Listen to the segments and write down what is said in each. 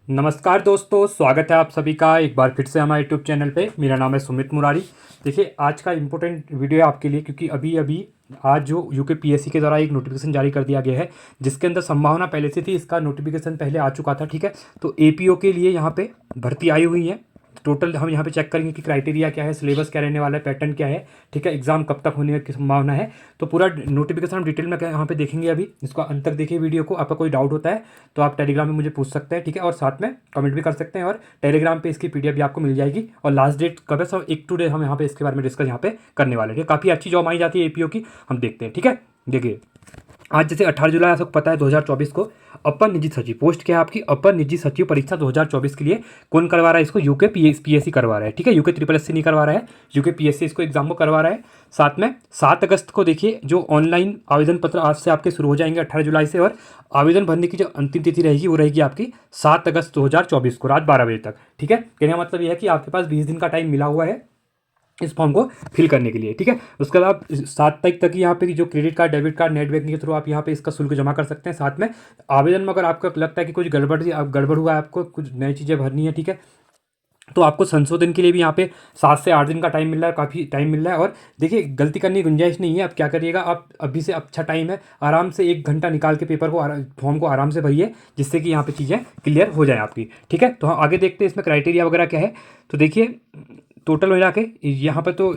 नमस्कार दोस्तों, स्वागत है आप सभी का एक बार फिर से हमारे यूट्यूब चैनल पे। मेरा नाम है सुमित मुरारी। देखिए, आज का इम्पोर्टेंट वीडियो है आपके लिए, क्योंकि अभी अभी आज जो यूके पीएससी के द्वारा एक नोटिफिकेशन जारी कर दिया गया है, जिसके अंदर संभावना पहले से थी, इसका नोटिफिकेशन पहले आ चुका था। ठीक है, तो एपीओ के लिए यहाँ पे भर्ती आई हुई है। टोटल हम यहाँ पे चेक करेंगे कि क्राइटेरिया क्या है, सिलेबस क्या रहने वाला है, पैटर्न क्या है। ठीक है, एग्जाम कब तक होने की संभावना है, तो पूरा नोटिफिकेशन हम डिटेल में यहाँ पे देखेंगे। अभी इसको अंत तक देखिए वीडियो को। आपका कोई डाउट होता है तो आप टेलीग्राम में मुझे पूछ सकते हैं। ठीक है, और साथ में कमेंट भी कर सकते हैं, और टेलीग्राम पे इसकी पीडीएफ भी आपको मिल जाएगी। और लास्ट डेट कब है, सब 1 टू डे हम यहाँ पे इसके बारे में डिस्कस यहाँ पे करने वाले हैं। काफ़ी अच्छी जॉब आई जाती है एपीओ की, हम देखते हैं। ठीक है, देखिए आज जैसे 18 जुलाई आपको पता है 2024 को अपर निजी सचिव पोस्ट क्या है आपकी, अपर निजी सचिव परीक्षा 2024 के लिए कौन करवा रहा है इसको, यूके पीएससी करवा रहा है। ठीक है, यूके ट्रिपल एससी नहीं करवा रहा है, यूके पीएससी इसको एग्जाम को करवा रहा है। साथ में 7 अगस्त को देखिए जो ऑनलाइन आवेदन पत्र आज से आपके शुरू हो जाएंगे 18 जुलाई से, और आवेदन भरने की जो अंतिम तिथि रहेगी वो रहेगी आपकी 7 अगस्त 2024 को रात 12 बजे तक। ठीक है, कहने का मतलब यह है कि आपके पास 20 दिन का टाइम मिला हुआ है इस फॉर्म को फिल करने के लिए। ठीक है, उसके बाद आप 7 तारीख तक यहाँ पे जो credit card, debit card, net banking के थ्रू आप यहाँ पे इसका शुल्क जमा कर सकते हैं। साथ में आवेदन में अगर आपको लगता है कि कुछ गड़बड़ हुआ है, आपको कुछ नई चीज़ें भरनी है, ठीक है, तो आपको संशोधन के लिए भी यहाँ पे 7 से 8 दिन का टाइम मिल रहा है, काफ़ी टाइम मिल रहा है। और देखिए, गलती करने की गुंजाइश नहीं है। अब क्या करिएगा, आप अभी से अच्छा टाइम है, आराम से 1 घंटा निकाल के पेपर को फॉर्म को आराम से भरिए, जिससे कि यहाँ पे चीज़ें क्लियर हो जाए आपकी। ठीक है, तो हम आगे देखते हैं इसमें क्राइटेरिया वगैरह क्या है। तो देखिए, टोटल मिला के यहाँ पर तो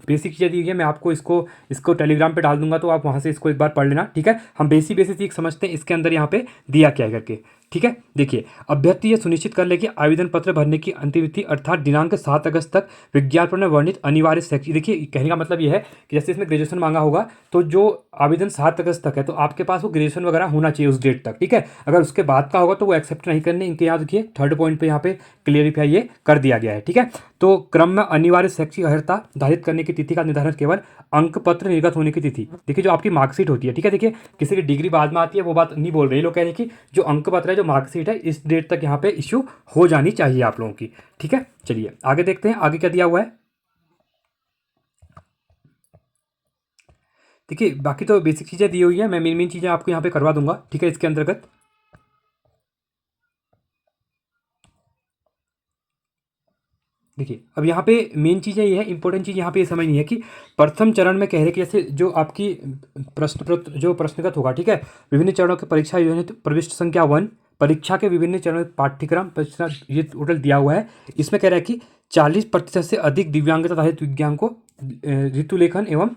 बेसिक चीज़ें दी गई है। मैं आपको इसको इसको टेलीग्राम पे डाल दूंगा, तो आप वहाँ से इसको एक बार पढ़ लेना। ठीक है, हम बेसिक चीज़ समझते हैं इसके अंदर यहाँ पे दिया क्या है करके। ठीक है, देखिए, अभ्यर्थी ये सुनिश्चित कर ले कि आवेदन पत्र भरने की अंतिम तिथि अर्थात दिनांक 7 अगस्त तक विज्ञापन में वर्णित अनिवार्य सेक्शन। देखिए, कहने का मतलब ये है कि जैसे इसमें ग्रेजुएशन मांगा होगा, तो जो आवेदन 7 अगस्त तक है, तो आपके पास वो ग्रेजुएशन वगैरह होना चाहिए उस डेट तक। ठीक है, अगर उसके बाद का होगा तो वो एक्सेप्ट नहीं करने। इनके यहाँ देखिए थर्ड पॉइंट पे यहाँ पे क्लियरिफाई ये कर दिया गया है। ठीक है, तो क्रम में अनिवार्य शैक्षिक अर्हता धारित करने की तिथि का निर्धारण केवल अंक पत्र निर्गत होने की तिथि। देखिए, जो आपकी मार्कशीट होती है, ठीक है, देखिए किसी की डिग्री बाद में आती है, वो बात नहीं बोल रहे हैं लोग, कह रहे हैं कि जो अंक पत्र है, जो मार्कशीट है, इस डेट तक यहाँ पे इश्यू हो जानी चाहिए आप लोगों की। ठीक है, चलिए आगे देखते हैं आगे क्या दिया हुआ है। देखिए, बाकी तो बेसिक चीज़ें दी हुई है, मैं मेन चीज़ें आपको यहाँ पे करवा दूंगा। ठीक है, इसके अंतर्गत देखिए, अब यहाँ पे मेन चीज़ ये है, इंपॉर्टेंट चीज़ यहाँ पे ये समझनी है कि प्रथम चरण में कह रहे हैं कि जैसे जो आपकी जो प्रश्नगत होगा, ठीक है, विभिन्न चरणों की परीक्षा योजना, तो प्रविष्ट संख्या 1, परीक्षा के विभिन्न चरणों के पाठ्यक्रम परीक्षा ये टोटल दिया हुआ है। इसमें कह रहा है कि 40% से अधिक दिव्यांगता आधारित विज्ञान को ऋतु लेखन एवं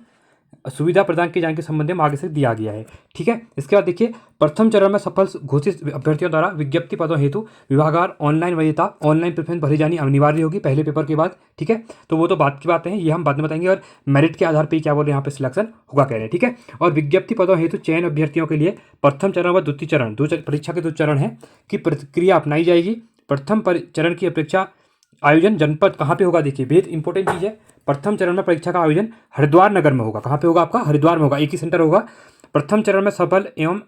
सुविधा प्रदान किए जाने के संबंध में आगे से दिया गया है। ठीक है, इसके बाद देखिए, प्रथम चरण में सफल घोषित अभ्यर्थियों द्वारा विज्ञप्ति पदों हेतु विभागार ऑनलाइन वरीयता ऑनलाइन प्रेफरेंस भरी जानी अनिवार्य होगी पहले पेपर के बाद। ठीक है, तो वो तो बात की बातें हैं, ये हम बाद में बताएंगे। और मेरिट के आधार पर क्या बोल रहे हैं यहाँ पे सिलेक्शन होगा कह रहे हैं। ठीक है, और विज्ञप्ति पदों हेतु चयन अभ्यर्थियों के लिए प्रथम चरण व द्वितीय चरण परीक्षा के 2 चरण है की प्रक्रिया अपनाई जाएगी। प्रथम चरण की अपेक्षा आयोजन जनपद कहाँ पे होगा, देखिए बेहद इंपॉर्टेंट चीज़ है। प्रथम चरण में परीक्षा का आयोजन हरिद्वार नगर में होगा। कहाँ पे होगा आपका, हरिद्वार में होगा, एक ही सेंटर होगा। प्रथम चरण में सफल एवं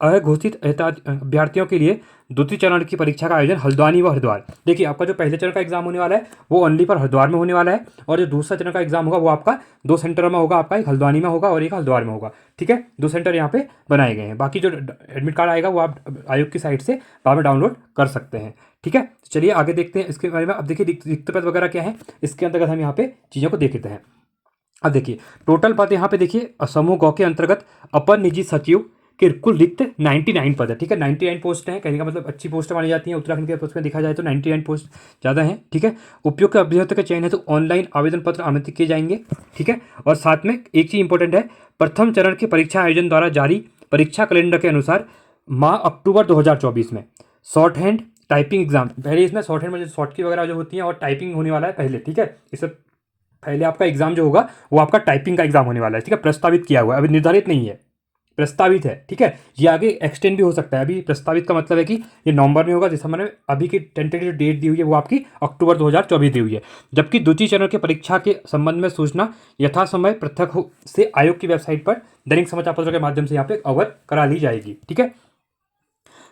अघोषित अभ्यर्थियों के लिए द्वितीय चरण की परीक्षा का आयोजन हल्द्वानी व हरिद्वार। देखिए, आपका जो पहले चरण का एग्जाम होने वाला है वो ओनली पर हरिद्वार में होने वाला है, और जो दूसरा चरण का एग्जाम होगा वो आपका 2 सेंटर में होगा, आपका एक हल्द्वानी में होगा और एक हरिद्वार में होगा। ठीक है, 2 सेंटर यहाँ पे बनाए गए हैं। बाकी जो एडमिट कार्ड आएगा वो आप आयोग की साइट से बाद में डाउनलोड कर सकते हैं। ठीक है, तो चलिए आगे देखते हैं इसके बारे में। अब देखिए रिक्त पद वगैरह क्या है, इसके अंतर्गत हम यहाँ पे चीज़ों को देखते हैं। अब देखिए, टोटल पद यहाँ पे देखिए, समूह गौ के अंतर्गत अपर निजी सचिव के कुल रिक्त 99 पद है। ठीक है, 99 पोस्ट हैं, कहने का मतलब अच्छी पोस्ट मानी जाती हैं। उत्तराखंड के पोस्ट में देखा जाए तो 99 पोस्ट ज़्यादा हैं। ठीक है, उपयुक्त अभ्यर्थी का चयन है तो ऑनलाइन आवेदन पत्र आमंत्रित किए जाएंगे। ठीक है, और साथ में एक चीज़ इंपॉर्टेंट है, प्रथम चरण के परीक्षा आयोजन द्वारा जारी परीक्षा कैलेंडर के अनुसार माह अक्टूबर 2024 में शॉर्ट हैंड टाइपिंग एग्जाम, पहले इसमें शॉर्ट हैंड में जो शॉर्ट की वगैरह जो होती हैं और टाइपिंग होने वाला है पहले। ठीक है, इससे पहले आपका एग्जाम जो होगा वो आपका टाइपिंग का एग्जाम होने वाला है। ठीक है, प्रस्तावित किया हुआ है, अभी निर्धारित नहीं है, प्रस्तावित है। ठीक है, ये आगे एक्सटेंड भी हो सकता है। अभी प्रस्तावित का मतलब है कि ये नवंबर में होगा, जिस मैंने अभी की टेंटेटिव डेट दी हुई है वो आपकी अक्टूबर 2024 दी हुई है। जबकि द्वितीय चरण के परीक्षा के संबंध में सूचना यथासमय पृथक से आयोग की वेबसाइट पर दैनिक समाचार पत्रों के माध्यम से यहाँ पे अवगत करा ली जाएगी। ठीक है,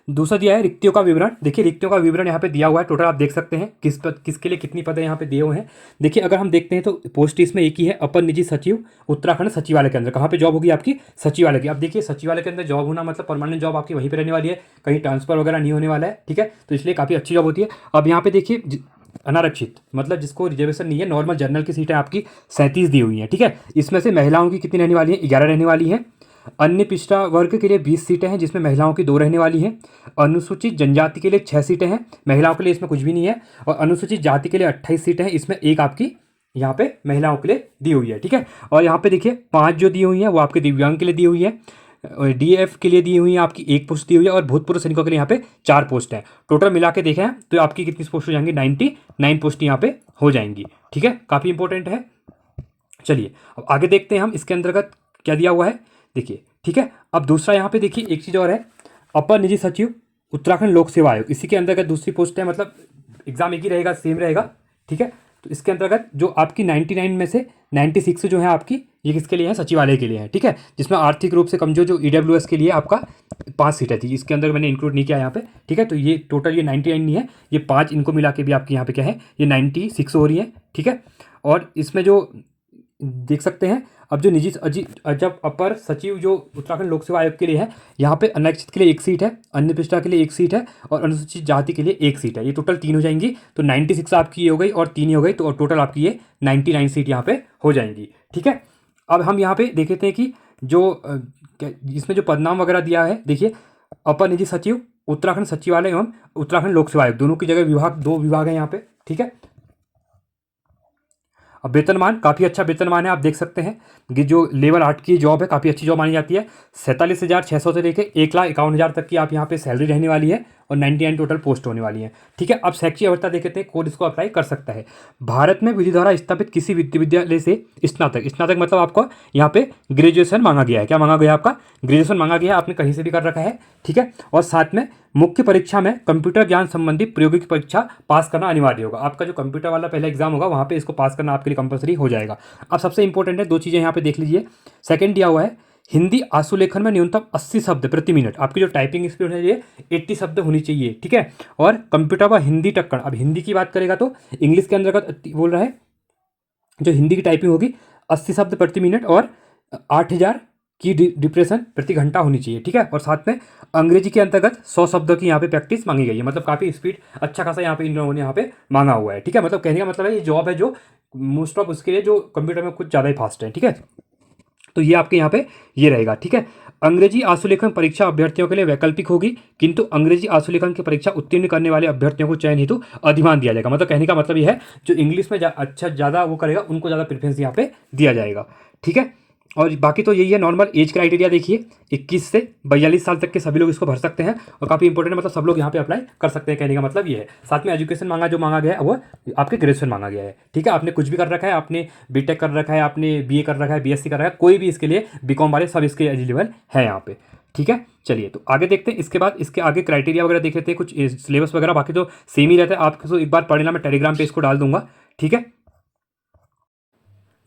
दूसरा दिया है रिक्तियों का विवरण। देखिए रिक्तियों का विवरण यहाँ पे दिया हुआ है, टोटल आप देख सकते हैं किसके लिए कितनी पद यहाँ पे दिए हुए हैं। देखिए अगर हम देखते हैं तो पोस्ट इसमें एक ही है, अपर निजी सचिव उत्तराखंड सचिवालय के अंदर। कहाँ पे जॉब होगी आपकी? सचिवालय की। अब देखिए सचिवालय के अंदर जॉब होना मतलब परमानेंट जॉब आपकी वहीं पर रहने वाली है, कहीं ट्रांसफर वगैरह नहीं होने वाला है, ठीक है, तो इसलिए काफ़ी अच्छी जॉब होती है। अब यहाँ पे देखिए अनारक्षित मतलब जिसको रिजर्वेशन नहीं है, नॉर्मल जनरल की सीटें आपकी 37 दी हुई हैं, ठीक है। इसमें से महिलाओं की कितनी रहने वाली है? 11 रहने वाली हैं। अन्य पिछड़ा वर्ग के लिए 20 सीटें हैं, जिसमें महिलाओं की 2 रहने वाली हैं। अनुसूचित जनजाति के लिए 6 सीटें हैं, महिलाओं के लिए इसमें कुछ भी नहीं है। और अनुसूचित जाति के लिए 28 सीटें हैं, इसमें एक आपकी यहाँ पे महिलाओं के लिए दी हुई है, ठीक है। और यहाँ पे देखिए 5 जो दी हुई है वो आपके दिव्यांग के लिए दी हुई है। डीएफ के लिए दी हुई है आपकी 1 पोस्ट दी हुई है, और भूतपूर्व सैनिकों के लिए यहाँ पे 4 पोस्ट हैं। टोटल मिला के देखें तो आपकी कितनी पोस्ट हो जाएंगी? 99 पोस्ट यहाँ पे हो जाएंगी, ठीक है, काफ़ी इंपॉर्टेंट है। चलिए अब आगे देखते हैं हम इसके अंतर्गत क्या दिया हुआ है, देखिए, ठीक है। अब दूसरा यहाँ पे देखिए एक चीज़ और है, अपर निजी सचिव उत्तराखंड लोक सेवा आयोग, इसी के अंतर्गत दूसरी पोस्ट है, मतलब एग्जाम एक ही रहेगा, सेम रहेगा, ठीक है। तो इसके अंतर्गत जो आपकी 99 में से 96 जो है आपकी, ये किसके लिए है? सचिवालय के लिए है, ठीक है। जिसमें आर्थिक रूप से कमजोर जो ईडब्ल्यूएस के लिए आपका 5 सीटें थी, इसके अंदर मैंने इंक्लूड नहीं किया यहाँ पे, ठीक है। तो ये टोटल ये 99 नहीं है, ये 5 इनको मिला के भी आपकी यहाँ पे क्या है, ये 96 हो रही है, ठीक है। और इसमें जो देख सकते हैं, अब जो निजी जब अपर सचिव जो उत्तराखंड लोक सेवा आयोग के लिए है, यहाँ पे अनारक्षित के लिए 1 सीट है, अन्य पिछड़ा के लिए 1 सीट है, और अनुसूचित जाति के लिए 1 सीट है। ये टोटल 3 हो जाएंगी, तो 96 आपकी ये हो गई और 3 ही हो गई, तो टोटल आपकी ये 99 सीट यहाँ पे हो जाएंगी, ठीक है। अब हम यहाँ पे देख लेते हैं कि जो इसमें जो पदनाम वगैरह दिया है, देखिए अपर निजी सचिव उत्तराखंड सचिवालय एवं उत्तराखंड लोक सेवा आयोग, दोनों की जगह विभाग, 2 विभाग है यहाँ पे, ठीक है। अब वेतनमान काफ़ी अच्छा वेतनमान है, आप देख सकते हैं कि जो लेवल 8 की जॉब है काफ़ी अच्छी जॉब मानी जाती है। 47,600 से लेकर 1,51,000 तक की आप यहाँ पे सैलरी रहने वाली है, और 99 टोटल पोस्ट होने वाली है, ठीक है। अब शैक्षिक अवस्था देख लेते हैं, कौन इसको अप्लाई कर सकता है। भारत में विधि द्वारा स्थापित किसी विद्यालय से स्नातक मतलब आपको यहाँ पे ग्रेजुएशन मांगा गया है। क्या मांगा गया? आपका ग्रेजुएशन मांगा गया है, आपने कहीं से भी कर रखा है, ठीक है। और साथ में मुख्य परीक्षा में कंप्यूटर ज्ञान संबंधी प्रायोगिक परीक्षा पास करना अनिवार्य होगा। आपका जो कंप्यूटर वाला पहला एग्जाम होगा वहाँ पे इसको पास करना आपके लिए कंपलसरी हो जाएगा। अब सबसे इंपॉर्टेंट है 2 चीज़ें यहाँ पे देख लीजिए। सेकंड दिया हुआ है, हिंदी आशुलेखन में न्यूनतम 80 शब्द प्रति मिनट, आपकी जो टाइपिंग स्पीड है ये 80 शब्द होनी चाहिए, ठीक है। और कंप्यूटर व हिंदी टक्कड़, अब हिंदी की बात करेगा तो इंग्लिश के अंतर्गत बोल रहा है, जो हिंदी की टाइपिंग होगी 80 शब्द प्रति मिनट और 8000 की डिप्रेशन प्रति घंटा होनी चाहिए, ठीक है। और साथ में अंग्रेजी के अंतर्गत 100 शब्दों की यहाँ पे प्रैक्टिस मांगी गई है, मतलब काफ़ी स्पीड अच्छा खासा यहाँ पे इन लोगों ने यहाँ पे मांगा हुआ है, ठीक है। मतलब कहने का मतलब है ये जॉब है जो मोस्ट ऑफ उसके लिए जो कंप्यूटर में कुछ ज़्यादा ही फास्ट है, ठीक है। तो ये आपके यहाँ पे ये रहेगा, ठीक है। अंग्रेजी आशुलेखन परीक्षा अभ्यर्थियों के लिए वैकल्पिक होगी, किंतु अंग्रेजी आशुलेखन की परीक्षा उत्तीर्ण करने वाले अभ्यर्थियों को चयन हेतु अधिमान दिया जाएगा। मतलब कहने का मतलब ये है जो इंग्लिश में अच्छा ज़्यादा वो करेगा उनको ज़्यादा प्रेफरेंस यहाँ पे दिया जाएगा, ठीक है। और बाकी तो यही है नॉर्मल एज क्राइटेरिया, देखिए 21 से 42 साल तक के सभी लोग इसको भर सकते हैं, और काफ़ी इंपॉर्टेंट मतलब सब लोग यहाँ पे अप्लाई कर सकते हैं, कहने का मतलब ये है। साथ में एजुकेशन मांगा गया है वो आपके ग्रेजुएशन मांगा गया है, ठीक है। आपने कुछ भी कर रखा है, आपने बीटेक कर रखा है, आपने बीए कर रखा है, बीएससी कर रखा है, कोई भी इसके लिए बीकॉम वाले सब इसके एलिजिबल है यहाँ पे, ठीक है। चलिए तो आगे देखते हैं, इसके बाद इसके आगे क्राइटेरिया वगैरह देख लेते हैं, कुछ सिलेबस वगैरह बाकी तो सेम ही रहता है। आपको तो एक बार पढ़ना, मैं टेलीग्राम पे इसको डाल दूंगा, ठीक है।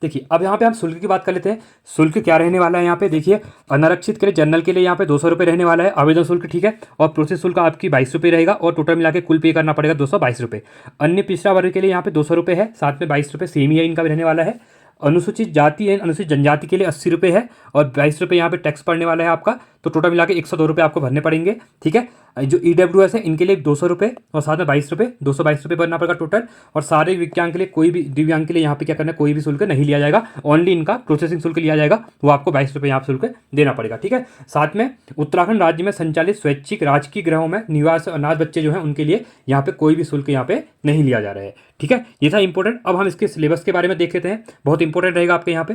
देखिए अब यहाँ पे हम शुल्क की बात कर लेते हैं। शुल्क क्या रहने वाला है यहाँ पे, देखिए अनारक्षित के लिए जनरल के लिए यहाँ पे 200 रुपये रहने वाला है आवेदन शुल्क, ठीक है। और प्रोसेस शुल्क आपकी 22 रुपये रहेगा, और टोटल मिला के कुल पे करना पड़ेगा 222 रुपये। अन्य पिछड़ा वर्ग के लिए यहाँ पे 200 रुपये है, साथ में 22 रुपये सेम ही है इनका भी रहने वाला है। अनुसूचित जाति एंड अनुसूचित जनजाति के लिए 80 रुपये है, और 22 रुपये यहाँ पे टैक्स पड़ने वाला है आपका, तो टोटल मिला के 102 रुपये आपको भरने पड़ेंगे, ठीक है। जो ईडब्ल्यूएस है इनके लिए 200 रुपये, और साथ में 22 रुपये, 222 रुपये भरना पड़ेगा टोटल। और सारे विकलांग के लिए, कोई भी दिव्यांग के लिए यहाँ पे क्या करना है, कोई भी शुल्क नहीं लिया जाएगा, ओनली इनका प्रोसेसिंग शुल्क लिया जाएगा, वो आपको 22 रुपये यहाँ शुल्क देना पड़ेगा, ठीक है। साथ में उत्तराखंड राज्य में संचालित स्वैच्छिक राजकीय गृहों में निवास अनाथ बच्चे जो हैं उनके लिए यहाँ पे कोई भी शुल्क यहाँ पे नहीं लिया जा रहा है, ठीक है। ये था इंपॉर्टेंट। अब हम इसके सिलेबस के बारे में देख लेते हैं, बहुत इंपॉर्टेंट रहेगा आपके यहाँ पे।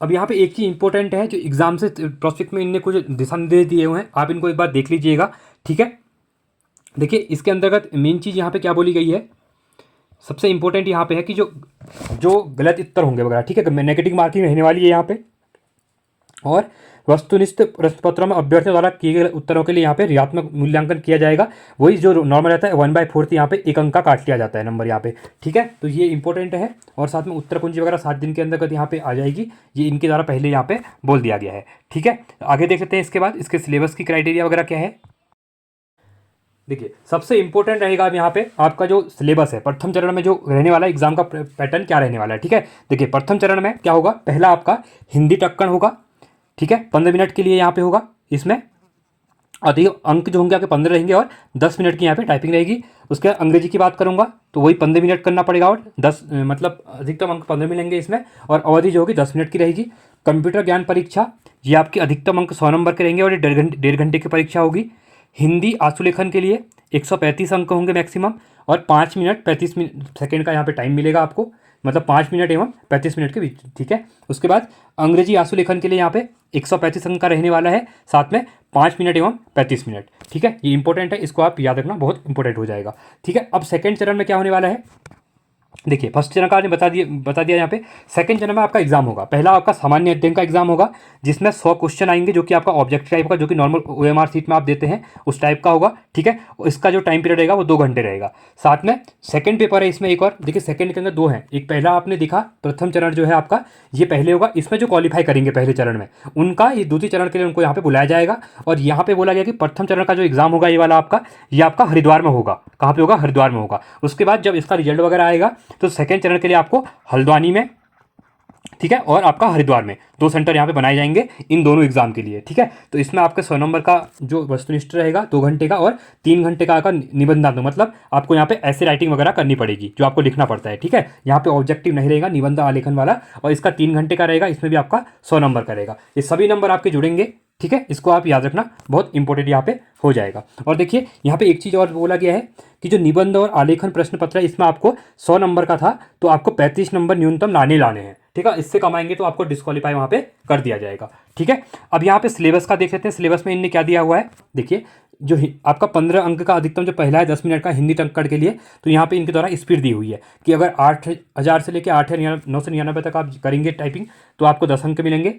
अब यहाँ पे एक चीज़ इंपॉर्टेंट है, जो एग्जाम से प्रोस्पेक्ट में इनने कुछ दिशा निर्देश दिए हुए हैं, आप इनको एक बार देख लीजिएगा, ठीक है। देखिए इसके अंतर्गत मेन चीज़ यहाँ पे क्या बोली गई है, सबसे इंपॉर्टेंट यहाँ पे है कि जो गलत उत्तर होंगे वगैरह, ठीक है, नेगेटिव मार्किंग रहने वाली है यहाँ पे। और वस्तुनिष्ठ प्रश्न पत्रों में अभ्यर्थियों द्वारा किए गए उत्तरों के लिए यहाँ पे ऋणात्मक मूल्यांकन किया जाएगा। वही जो नॉर्मल रहता है 1/4 यहाँ पे 1 अंक का काट लिया जाता है नंबर यहाँ पे, ठीक है। तो ये इंपॉर्टेंट है। और साथ में उत्तर कुंजी वगैरह 7 दिन के अंतर्गत यहाँ पे आ जाएगी, ये इनके द्वारा पहले यहाँ पे बोल दिया गया है, ठीक है। आगे देख सकते हैं इसके बाद इसके सिलेबस की क्राइटेरिया वगैरह क्या है। देखिए सबसे इंपॉर्टेंट रहेगा अब यहाँ पे आपका जो सिलेबस है, प्रथम चरण में जो रहने वाला एग्जाम का पैटर्न क्या रहने वाला है, ठीक है। देखिए प्रथम चरण में क्या होगा, पहला आपका हिंदी टक्कण होगा, ठीक है, 15 मिनट के लिए यहाँ पे होगा। इसमें अधिक अंक जो होंगे आपके 15 रहेंगे और 10 मिनट की यहाँ पे टाइपिंग रहेगी। उसके बाद अंग्रेजी की बात करूँगा तो वही 15 मिनट करना पड़ेगा और 10 मतलब अधिकतम अंक 15 मिलेंगे इसमें, और अवधि जो होगी 10 मिनट की रहेगी। कंप्यूटर ज्ञान परीक्षा, ये आपकी अधिकतम अंक 100 नंबर के रहेंगे और ये 1.5 घंटे की परीक्षा होगी। हिंदी आंसुलेखन के लिए 135 अंक होंगे मैक्सिमम, और 5 मिनट 35 सेकेंड का यहाँ पे टाइम मिलेगा आपको, मतलब 5 मिनट एवं 35 मिनट के बीच, ठीक है। उसके बाद अंग्रेजी आंसुलेखन के लिए यहाँ पे 135 अंक का रहने वाला है, साथ में 5 मिनट एवं 35 मिनट, ठीक है। ये इंपॉर्टेंट है, इसको आप याद रखना, बहुत इंपॉर्टेंट हो जाएगा, ठीक है। अब सेकेंड चरण में क्या होने वाला है, देखिए फर्स्ट चरण का आपने बता दिया यहाँ पे। सेकंड चरण में आपका एग्जाम होगा, पहला आपका सामान्य अध्ययन का एग्जाम होगा जिसमें 100 क्वेश्चन आएंगे जो कि आपका ऑब्जेक्टिव टाइप का, जो कि नॉर्मल OMR सीट में आप देते हैं उस टाइप का होगा, ठीक है। इसका जो टाइम पीरियड रहेगा वो 2 घंटे रहेगा। साथ में सेकंड पेपर है इसमें एक और, देखिए सेकंड के अंदर 2 हैं, एक पहला आपने देखा प्रथम चरण जो है आपका ये पहले होगा, इसमें जो क्वालिफाई करेंगे पहले चरण में उनका ये दूसरी चरण के लिए उनको यहाँ पे बुलाया जाएगा। और यहाँ पे बोला गया कि प्रथम चरण का जो एग्जाम होगा ये वाला आपका, ये आपका हरिद्वार में होगा। कहाँ पे होगा, हरिद्वार में होगा। उसके बाद जब इसका रिजल्ट वगैरह आएगा तो सेकंड चरण के लिए आपको हल्द्वानी में, ठीक है, और आपका हरिद्वार में 2 सेंटर यहाँ पे बनाए जाएंगे इन दोनों एग्जाम के लिए, ठीक है। तो इसमें आपके 100 नंबर का जो वस्तुनिष्ठ रहेगा 2 घंटे का, और 3 घंटे का आपका निबंधात्मक, मतलब आपको यहाँ पे ऐसे राइटिंग वगैरह करनी पड़ेगी जो आपको लिखना पड़ता है, ठीक है। यहाँ पे ऑब्जेक्टिव नहीं रहेगा, निबंध आलेखन वाला, और इसका 3 घंटे का रहेगा, इसमें भी आपका 100 नंबर का रहेगा। ये सभी नंबर आपके जुड़ेंगे, ठीक है। इसको आप याद रखना, बहुत इंपॉर्टेंट यहाँ पे हो जाएगा। और देखिए यहाँ पे एक चीज़ और बोला गया है कि जो निबंध और आलेखन प्रश्न पत्र है इसमें आपको 100 नंबर का था तो आपको 35 नंबर न्यूनतम लाने हैं, ठीक है। इससे कम आएंगे तो आपको डिस्क्वालीफाई वहाँ पे कर दिया जाएगा, ठीक है। अब यहाँ पे सिलेबस का देख लेते हैं, सिलेबस में इनने क्या दिया हुआ है। देखिए जो आपका 15 अंक का अधिकतम जो पहला है 10 मिनट का हिंदी टक्कड़ के लिए, तो यहाँ पे इनके द्वारा स्पीड दी हुई है कि अगर 8,000 से लेकर 8,999 तक आप करेंगे टाइपिंग तो आपको 10 अंक मिलेंगे,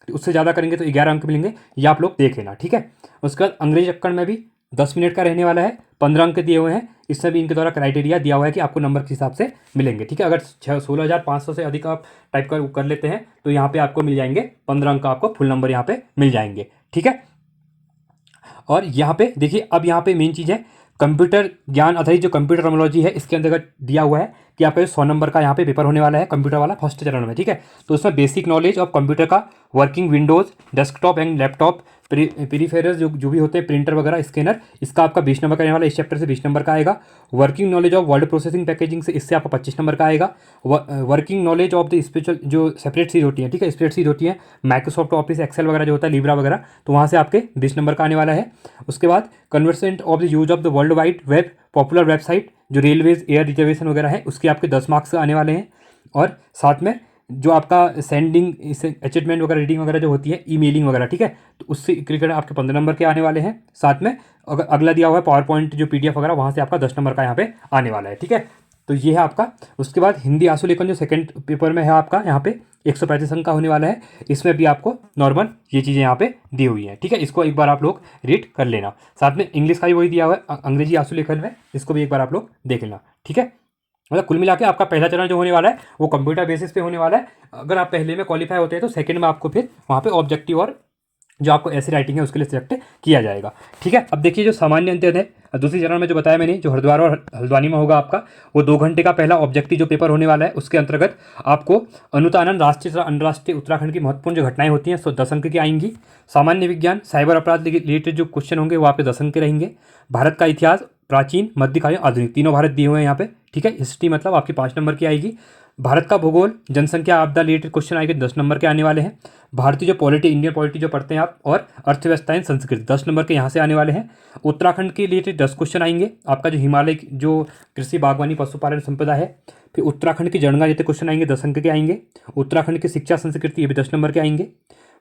उससे ज़्यादा करेंगे तो 11 अंक मिलेंगे, ये आप लोग देख लेना, ठीक है। उसके बाद अंग्रेजी टक्कड़ में भी 10 मिनट का रहने वाला है, 15 अंक दिए हुए हैं। इसमें भी इनके द्वारा क्राइटेरिया दिया हुआ है कि आपको नंबर के हिसाब से मिलेंगे, ठीक है। अगर 16,500 से अधिक आप टाइप कर लेते हैं तो यहाँ पे आपको मिल जाएंगे 15 अंक का, आपको फुल नंबर यहाँ पे मिल जाएंगे, ठीक है। और यहाँ पे देखिए अब यहाँ पे मेन चीज़ है कंप्यूटर ज्ञान आधारित जो कंप्यूटर टर्मिनोलॉजी है, इसके अंतर्गत दिया हुआ है कि आपका 100 नंबर का यहाँ पे पेपर होने वाला है कंप्यूटर वाला फर्स्ट चरण में, ठीक है। तो उसमें बेसिक नॉलेज ऑफ कंप्यूटर का, working Windows, desktop and laptop, peripherals जो भी होते हैं, प्रिंटर वगैरह, स्कैनर, इसका आपका 20 नंबर का आने वाला, इस चैप्टर से 20 नंबर का आएगा। Working knowledge of word processing packaging से इससे आपका 25 नंबर का आएगा। Working knowledge of the special जो सेपरेट सीट होती है, ठीक है, स्प्रेड सीट होती है, माइक्रोसॉफ्ट ऑफिस एक्सेल वगैरह जो होता है, लिब्रा वगैरह, तो वहाँ से आपके 20 नंबर का आने वाला है। उसके बाद conversant of the use of the world wide web, popular website जो रेलवेज, एयर रिजर्वेशन वगैरह है, उसके आपके 10 मार्क्स आने वाले हैं। और साथ में जो आपका सेंडिंग अचीवमेंट वगैरह, रीडिंग वगैरह जो होती है, ईमेलिंग वगैरह, ठीक है, तो उससे क्रिकेट आपके 15 नंबर के आने वाले हैं। साथ में अगर अगला दिया हुआ है पावर पॉइंट जो PDF वगैरह, वहाँ से आपका 10 नंबर का यहाँ पे आने वाला है, ठीक है। तो ये है आपका। उसके बाद हिंदी आंसुलेखन जो सेकंड पेपर में है आपका, यहाँ पे 135 अंक का होने वाला है, इसमें भी आपको नॉर्मल ये चीज़ें यहाँ पे दी हुई हैं, ठीक है। इसको एक बार आप लोग रीड कर लेना। साथ में इंग्लिश का भी वही दिया हुआ है अंग्रेजी आंसुलेखन में, इसको भी एक बार आप लोग देख लेना, ठीक है। मतलब कुल मिला के आपका पहला चरण जो होने वाला है वो कंप्यूटर बेसिस पे होने वाला है। अगर आप पहले में क्वालिफाई होते हैं तो सेकंड में आपको फिर वहाँ पे ऑब्जेक्टिव और जो आपको ऐसी राइटिंग है उसके लिए सिलेक्ट किया जाएगा, ठीक है। अब देखिए जो सामान्य अध्ययन है दूसरी चरण में जो बताया मैंने, जो हरिद्वार और हल्द्वानी में होगा आपका, वो 2 घंटे का पहला ऑब्जेक्टिव जो पेपर होने वाला है, उसके अंतर्गत आपको अनुतानन, राष्ट्रीय तथा अंतर्राष्ट्रीय उत्तराखंड की महत्वपूर्ण जो घटनाएं होती हैं 10 अंक की आएंगी। सामान्य विज्ञान, साइबर अपराध रिलेटेड जो क्वेश्चन होंगे वो आपके 10 अंक के रहेंगे। भारत का इतिहास, प्राचीन, मध्यकालीन, आधुनिक, तीनों भारत दिए हुए हैं यहाँ पे, ठीक है। हिस्ट्री मतलब आपकी 5 नंबर की आएगी। भारत का भूगोल, जनसंख्या, आपदा रिलेटेड क्वेश्चन आएंगे 10 नंबर के आने वाले हैं। भारतीय जो पॉलिटी, इंडियन पॉलिटी जो पढ़ते हैं आप, और अर्थव्यवस्था, संस्कृति 10 नंबर के यहाँ से आने वाले हैं। उत्तराखंड के रिलेटेड 10 क्वेश्चन आएंगे। आपका जो हिमालय जो कृषि, बागवानी, पशुपालन संपदा है, फिर उत्तराखंड की जनगणना जैसे क्वेश्चन आएंगे 10 अंक के आएंगे। उत्तराखंड की शिक्षा संस्कृति, ये भी 10 नंबर के आएंगे।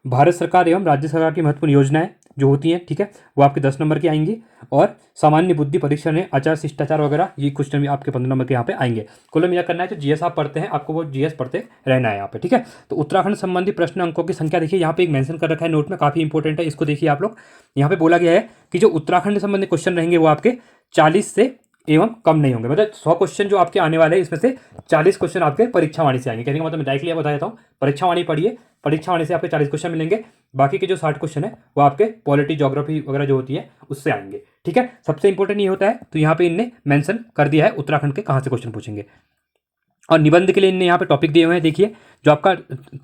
भारत सरकार एवं राज्य सरकार की महत्वपूर्ण योजनाएं जो होती हैं, ठीक है, वो आपके 10 नंबर की आएंगी। और सामान्य बुद्धि परीक्षा में आचार शिष्टाचार वगैरह ये क्वेश्चन भी आपके 15 नंबर के यहाँ पे आएंगे। कुल मिला करना है तो जीएस आप पढ़ते हैं, आपको वो जीएस पढ़ते रहना है यहाँ पे, ठीक है। तो उत्तराखंड संबंधी प्रश्न अंकों की संख्या देखिए यहाँ पे एक मेंशन कर रखा है नोट में, काफी इंपॉर्टेंट है, इसको देखिए आप लोग। यहाँ पे बोला गया है कि जो उत्तराखंड संबंधी क्वेश्चन रहेंगे वो आपके 40 से एवं कम नहीं होंगे। मतलब 100 क्वेश्चन जो आपके आने वाले हैं इसमें से 40 क्वेश्चन आपके परीक्षावाणी से आएंगे। कहने का मतलब मैं डायरेक्टली बता देता हूँ, परीक्षावाणी पढ़िए, परीक्षावाणी से आपके 40 क्वेश्चन मिलेंगे। बाकी के जो 60 क्वेश्चन है वो आपके पॉलिटी ज्योग्राफी वगैरह जो होती है उससे आएंगे, ठीक है। सबसे इंपॉर्टेंट ये होता है, तो यहाँ पे इनने मेंशन कर दिया है उत्तराखंड के कहाँ से क्वेश्चन पूछेंगे। और निबंध के लिए इनने यहाँ पे टॉपिक दिए हुए हैं, देखिए जो आपका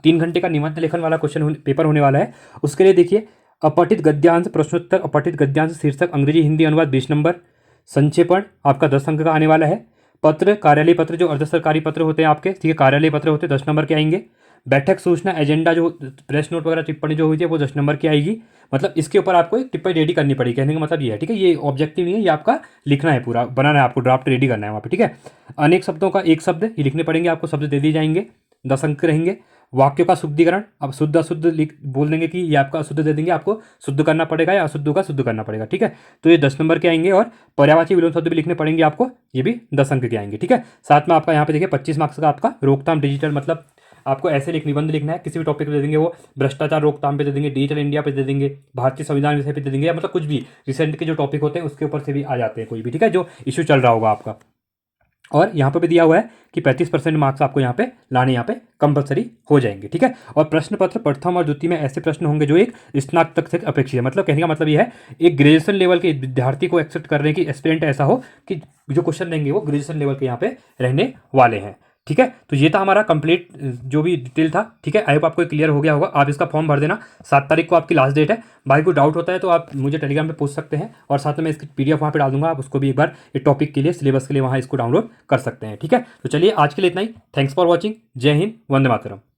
3 घंटे का निबंध लेखन वाला क्वेश्चन पेपर होने वाला है, उसके लिए देखिए अपठित गद्यांश प्रश्नोत्तर, अपठित गद्यांश शीर्षक अंग्रेजी हिंदी अनुवाद 20 नंबर, संक्षेपण आपका 10 अंक का आने वाला है। पत्र कार्यालय पत्र जो अर्ध सरकारी पत्र होते हैं आपके, ठीक है, कार्यालय पत्र होते हैं 10 नंबर के आएंगे। बैठक सूचना एजेंडा जो प्रेस नोट वगैरह टिप्पणी जो हुई थी वो 10 नंबर की आएगी। मतलब इसके ऊपर आपको एक टिप्पणी रेडी करनी पड़ेगी, कहने का मतलब ये है, ठीक है। ये ऑब्जेक्टिव नहीं है, ये आपका लिखना है, पूरा बनाना है आपको, ड्राफ्ट रेडी करना है वहाँ पे, ठीक है। अनेक शब्दों का एक शब्द ये लिखने पड़ेंगे आपको, शब्द दे दिए जाएंगे, 10 अंक रहेंगे। वाक्यों का शुद्धिकरण, अब शुद्ध अशुद्ध लिख बोल देंगे कि ये आपका अशुद्ध दे देंगे, आपको शुद्ध करना पड़ेगा या अशुद्ध का शुद्ध करना पड़ेगा, ठीक है। तो ये 10 नंबर के आएंगे। और पर्यायवाची विलोम शब्द भी लिखने पड़ेंगे आपको, ये भी 10 अंक के आएंगे, ठीक है। साथ में आपका यहाँ पे देखिए 25 मार्क्स का आपका रोकथाम डिजिटल, मतलब आपको ऐसे निबंध लिखना है, किसी भी टॉपिक पे दे देंगे, वो भ्रष्टाचार रोकथाम पे दे देंगे, डिजिटल इंडिया पे दे देंगे, भारतीय संविधान विषय पे दे देंगे, या मतलब कुछ भी रिसेंट के जो टॉपिक होते हैं उसके ऊपर से भी आ जाते हैं कोई भी, ठीक है, जो इशू चल रहा होगा आपका। और यहाँ पर भी दिया हुआ है कि 35% मार्क्स आपको यहाँ पे लाने यहाँ पे कंपलसरी हो जाएंगे, ठीक है। और प्रश्न पत्र प्रथम और द्वितीय में ऐसे प्रश्न होंगे जो एक स्नातक से अपेक्षित है। मतलब कहने का मतलब ये है, एक ग्रेजुएशन लेवल के विद्यार्थी को एक्सेप्ट करने की एस्पिरेंट ऐसा हो कि जो क्वेश्चन देंगे वो ग्रेजुएशन लेवल के यहाँ पे रहने वाले हैं, ठीक है। तो ये था हमारा कंप्लीट जो भी डिटेल था, ठीक है। आई होप आपको क्लियर हो गया होगा। आप इसका फॉर्म भर देना, 7 तारीख को आपकी लास्ट डेट है। भाई को डाउट होता है तो आप मुझे टेलीग्राम पे पूछ सकते हैं, और साथ में इसकी PDF वहाँ पे डाल दूंगा, आप उसको भी एक बार ये टॉपिक के लिए सिलेबस के लिए वहाँ इसको डाउनलोड कर सकते हैं, ठीक है। तो चलिए आज के लिए इतना ही। Thanks for watching. जय हिंद, वंदे मातरम।